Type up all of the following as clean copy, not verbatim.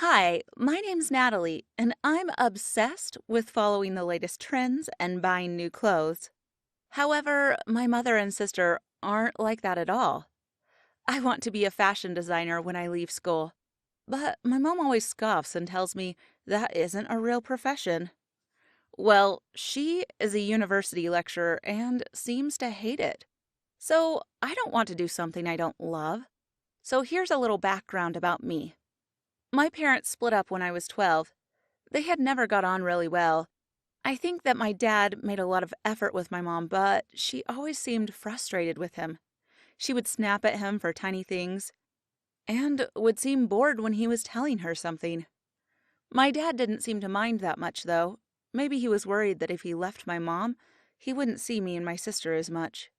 Hi, my name's Natalie, and I'm obsessed with following the latest trends and buying new clothes. However, my mother and sister aren't like that at all. I want to be a fashion designer when I leave school, but my mom always scoffs and tells me that isn't a real profession. Well, she is a university lecturer and seems to hate it. So I don't want to do something I don't love. So here's a little background about me. My parents split up when I was 12. They had never got on really well. I think that my dad made a lot of effort with my mom, but she always seemed frustrated with him. She would snap at him for tiny things and would seem bored when he was telling her something. My dad didn't seem to mind that much, though. Maybe he was worried that if he left my mom, he wouldn't see me and my sister as much.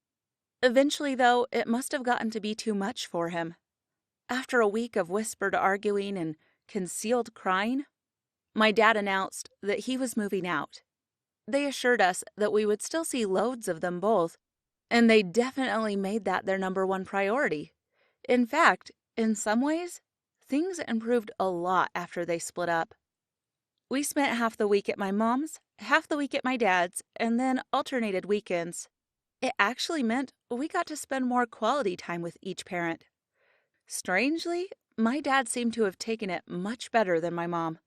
Eventually, though, it must have gotten to be too much for him. After a week of whispered arguing and concealed crying, my dad announced that he was moving out. They assured us that we would still see loads of them both, and they definitely made that their number one priority. In fact, in some ways, things improved a lot after they split up. We spent half the week at my mom's, half the week at my dad's, and then alternated weekends. It actually meant we got to spend more quality time with each parent. Strangely, my dad seemed to have taken it much better than my mom.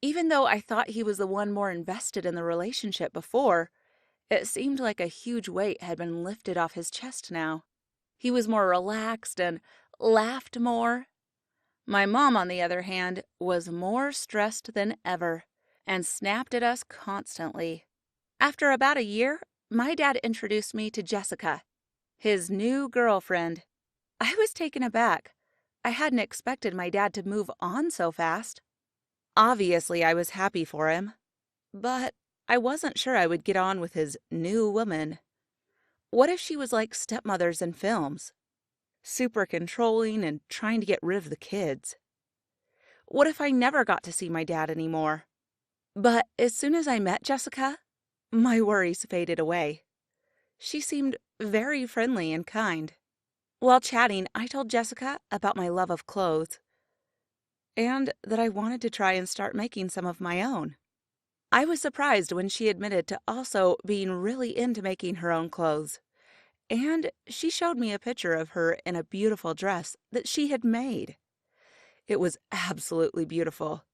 Even though I thought he was the one more invested in the relationship before, it seemed like a huge weight had been lifted off his chest now. He was more relaxed and laughed more. My mom, on the other hand, was more stressed than ever and snapped at us constantly. After about a year, my dad introduced me to Jessica, his new girlfriend. I was taken aback. I hadn't expected my dad to move on so fast. Obviously, I was happy for him, but I wasn't sure I would get on with his new woman. What if she was like stepmothers in films? Super controlling and trying to get rid of the kids. What if I never got to see my dad anymore? But as soon as I met Jessica, my worries faded away. She seemed very friendly and kind. While chatting, I told Jessica about my love of clothes and that I wanted to try and start making some of my own. I was surprised when she admitted to also being really into making her own clothes. And she showed me a picture of her in a beautiful dress that she had made. It was absolutely beautiful.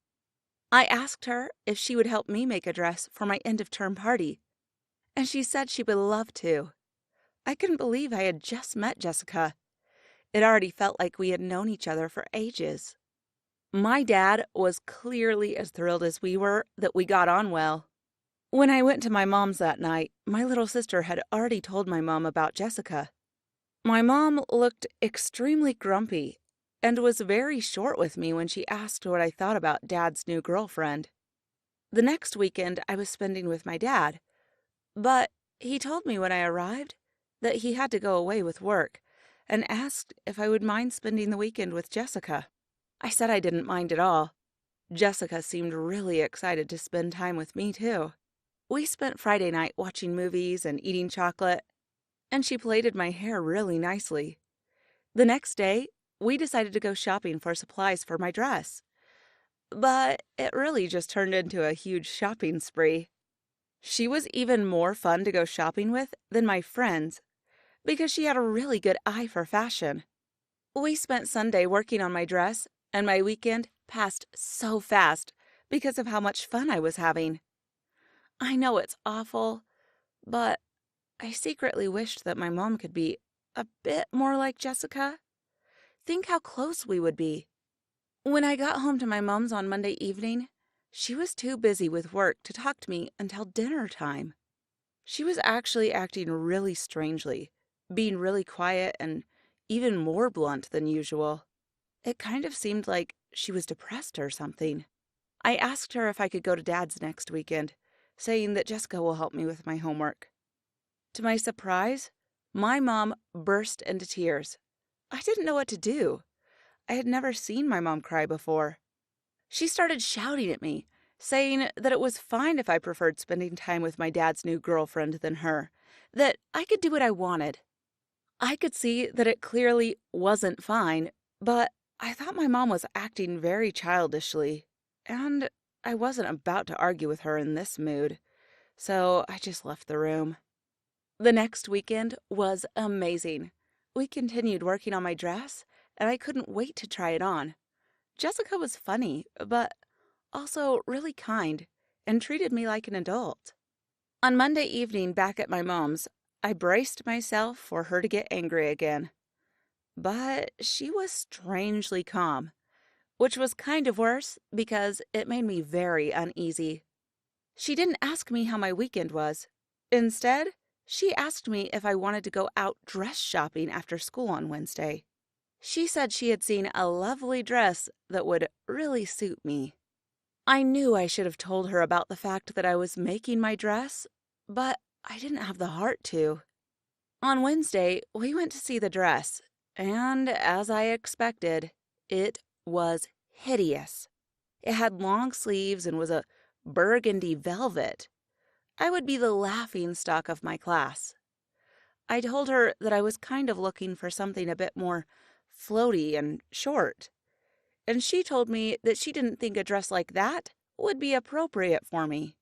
I asked her if she would help me make a dress for my end-of-term party, and she said she would love to. I couldn't believe I had just met Jessica. It already felt like we had known each other for ages. My dad was clearly as thrilled as we were that we got on well. When I went to my mom's that night, my little sister had already told my mom about Jessica. My mom looked extremely grumpy and was very short with me when she asked what I thought about Dad's new girlfriend. The next weekend I was spending with my dad, but he told me when I arrived that he had to go away with work and asked if I would mind spending the weekend with Jessica. I said I didn't mind at all. Jessica seemed really excited to spend time with me, too. We spent Friday night watching movies and eating chocolate, and she plaited my hair really nicely. The next day, we decided to go shopping for supplies for my dress. But it really just turned into a huge shopping spree. She was even more fun to go shopping with than my friends because she had a really good eye for fashion. We spent Sunday working on my dress, and my weekend passed so fast because of how much fun I was having. I know it's awful, but I secretly wished that my mom could be a bit more like Jessica. Think how close we would be. When I got home to my mom's on Monday evening, she was too busy with work to talk to me until dinner time. She was actually acting really strangely, being really quiet and even more blunt than usual. It kind of seemed like she was depressed or something. I asked her if I could go to Dad's next weekend, saying that Jessica will help me with my homework. To my surprise, my mom burst into tears. I didn't know what to do. I had never seen my mom cry before. She started shouting at me, saying that it was fine if I preferred spending time with my dad's new girlfriend than her, that I could do what I wanted. I could see that it clearly wasn't fine, but I thought my mom was acting very childishly, and I wasn't about to argue with her in this mood, so I just left the room. The next weekend was amazing. We continued working on my dress, and I couldn't wait to try it on. Jessica was funny, but also really kind, and treated me like an adult. On Monday evening back at my mom's, I braced myself for her to get angry again. But she was strangely calm, which was kind of worse because it made me very uneasy. She didn't ask me how my weekend was. Instead, she asked me if I wanted to go out dress shopping after school on Wednesday. She said she had seen a lovely dress that would really suit me. I knew I should have told her about the fact that I was making my dress, but I didn't have the heart to. On Wednesday, we went to see the dress, and as I expected, it was hideous. It had long sleeves and was a burgundy velvet. I would be the laughingstock of my class. I told her that I was kind of looking for something a bit more floaty and short, and she told me that she didn't think a dress like that would be appropriate for me.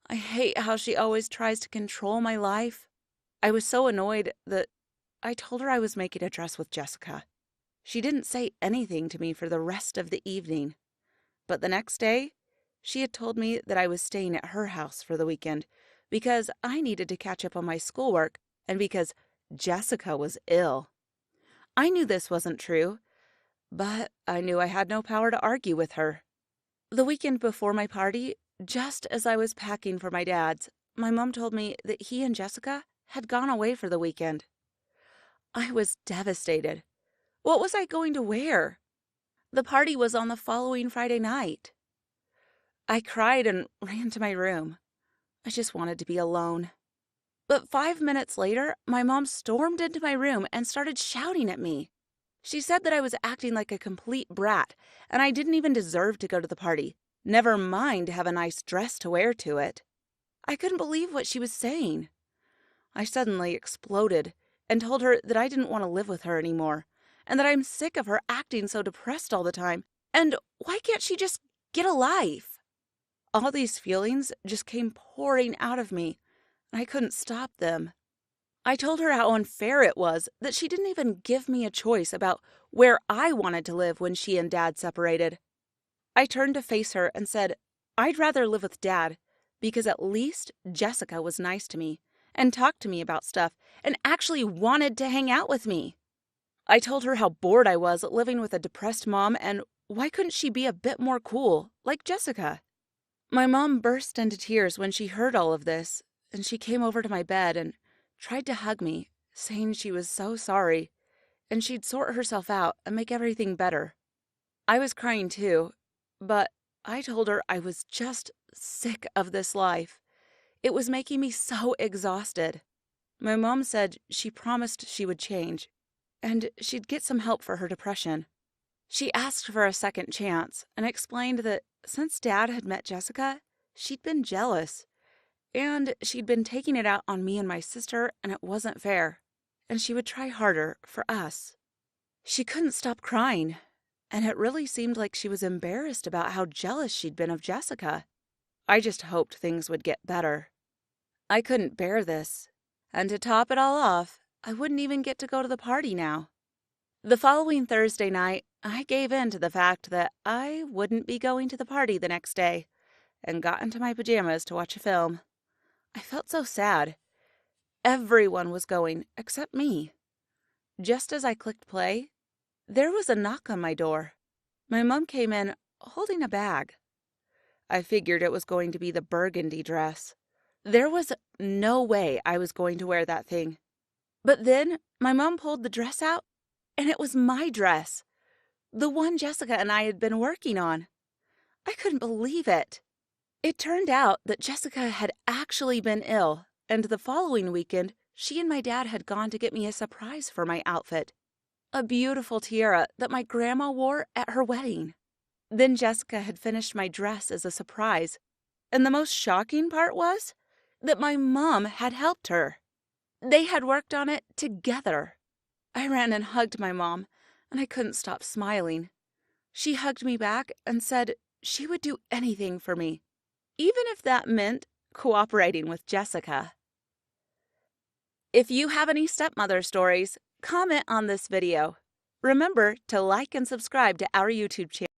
I hate how she always tries to control my life. I was so annoyed that I told her I was making a dress with Jessica. She didn't say anything to me for the rest of the evening, but the next day, she had told me that I was staying at her house for the weekend because I needed to catch up on my schoolwork and because Jessica was ill. I knew this wasn't true, but I knew I had no power to argue with her. The weekend before my party, just as I was packing for my dad's, my mom told me that he and Jessica had gone away for the weekend. I was devastated. What was I going to wear? The party was on the following Friday night. I cried and ran to my room. I just wanted to be alone. But 5 minutes later, my mom stormed into my room and started shouting at me. She said that I was acting like a complete brat, and I didn't even deserve to go to the party, never mind have a nice dress to wear to it. I couldn't believe what she was saying. I suddenly exploded and told her that I didn't want to live with her anymore, and that I'm sick of her acting so depressed all the time, and why can't she just get a life? All these feelings just came pouring out of me, and I couldn't stop them. I told her how unfair it was that she didn't even give me a choice about where I wanted to live when she and Dad separated. I turned to face her and said, I'd rather live with Dad because at least Jessica was nice to me and talked to me about stuff and actually wanted to hang out with me. I told her how bored I was living with a depressed mom and why couldn't she be a bit more cool, like Jessica? My mom burst into tears when she heard all of this, and she came over to my bed and tried to hug me, saying she was so sorry, and she'd sort herself out and make everything better. I was crying too, but I told her I was just sick of this life. It was making me so exhausted. My mom said she promised she would change, and she'd get some help for her depression. She asked for a second chance and explained that since Dad had met Jessica, she'd been jealous, and she'd been taking it out on me and my sister, and it wasn't fair, and she would try harder for us. She couldn't stop crying, and it really seemed like she was embarrassed about how jealous she'd been of Jessica. I just hoped things would get better. I couldn't bear this, and to top it all off, I wouldn't even get to go to the party now. The following Thursday night, I gave in to the fact that I wouldn't be going to the party the next day, and got into my pajamas to watch a film. I felt so sad. Everyone was going except me. Just as I clicked play, there was a knock on my door. My mom came in holding a bag. I figured it was going to be the burgundy dress. There was no way I was going to wear that thing. But then my mom pulled the dress out, and it was my dress, the one Jessica and I had been working on. I couldn't believe it. It turned out that Jessica had actually been ill, and the following weekend, she and my dad had gone to get me a surprise for my outfit, a beautiful tiara that my grandma wore at her wedding. Then Jessica had finished my dress as a surprise, and the most shocking part was that my mom had helped her. They had worked on it together. I ran and hugged my mom, and I couldn't stop smiling. She hugged me back and said she would do anything for me, even if that meant cooperating with Jessica. If you have any stepmother stories, comment on this video. Remember to like and subscribe to our YouTube channel.